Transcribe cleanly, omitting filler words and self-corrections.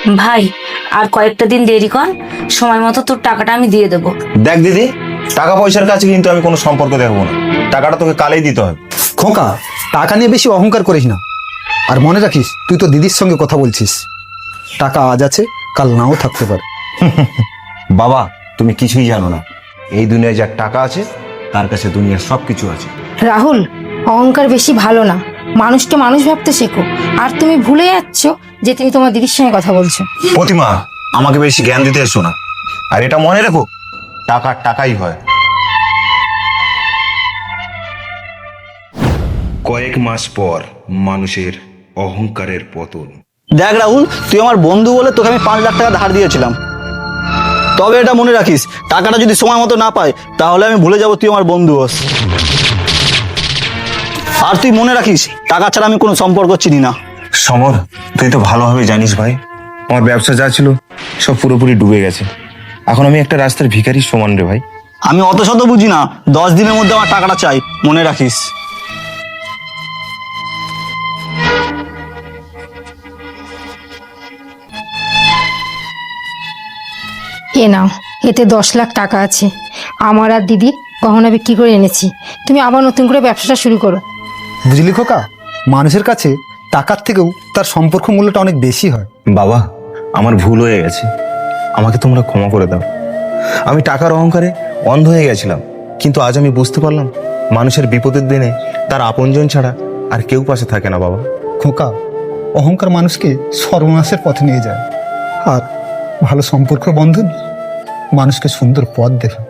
ভাই, আর কয়েকটা দিন দেরি কর, সময় মতো তোর টাকাটা আমি দিয়ে দেবো। দেখ দিদি, টাকা পয়সার কাছে কিন্তু আমি কোনো সম্পর্ক দেখবো না। টাকাটা তোকে কালেই দিতে হবে। খোকা, টাকা নিয়ে বেশি অহংকার করিস না। আর মনে রাখিস, তুই তো দিদির সঙ্গে কথা বলছিস। টাকা আজ আছে, কাল নাও থাকতে পারে। বাবা, তুমি কিছুই জানো না। এই দুনিয়ায় যার টাকা আছে তার কাছে দুনিয়ার সবকিছু আছে। রাহুল, অহংকার বেশি ভালো না। মানুষকে মানুষ ভাবতে শেখো। আর তুমি ভুলে যাচ্ছ যে তুমি তোমার দিদির সঙ্গে কথা বলছো। প্রতিমা, আমাকে বেশি জ্ঞান দিতে এসো না। আর এটা মনে রেখো, টাকা টাকাই হয়। কয়েক মাস পর মানুষের অহংকারের পতন। দেখ রাহুল, তুই আমার বন্ধু বলে তোকে আমি 5 লাখ টাকা ধার দিয়েছিলাম। তবে এটা মনে রাখিস, টাকাটা যদি সময় মতো না পাই তাহলে আমি ভুলে যাব তুই আমার বন্ধু হোস। আর তুই মনে রাখিস, টাকা ছাড়া আমি কোনো সম্পর্ক চিনি না। সমর, তুই তো ভালোভাবে জানিস ভাই, আমার ব্যবসা যা ছিল সব পুরোপুরি ডুবে গেছে। এখন আমি একটা রাস্তার ভিখারির সমান রে ভাই। আমি অত শত বুঝি না, 10 দিনের মধ্যে আমার টাকাটা চাই, মনে রাখিস। এ নাও, এতে 10 লাখ টাকা আছে। আমার আর দিদি গহনা বিক্রি করে এনেছি। তুমি আবার নতুন করে ব্যবসাটা শুরু করো। বুঝলি খোকা, মানুষের কাছে টাকার থেকেও তার সম্পর্ক মূল্যটা অনেক বেশি হয়। বাবা, আমার ভুল হয়ে গেছে, আমাকে তোমরা ক্ষমা করে দাও। আমি টাকার অহংকারে অন্ধ হয়ে গেছিলাম, কিন্তু আজ আমি বুঝতে পারলাম মানুষের বিপদের দিনে তার আপনজন ছাড়া আর কেউ পাশে থাকে না। বাবা, খোকা, অহংকার মানুষকে সর্বনাশের পথে নিয়ে যায়। আর ভালো সম্পর্ক বন্ধন মানুষকে সুন্দর পথ দেখায়।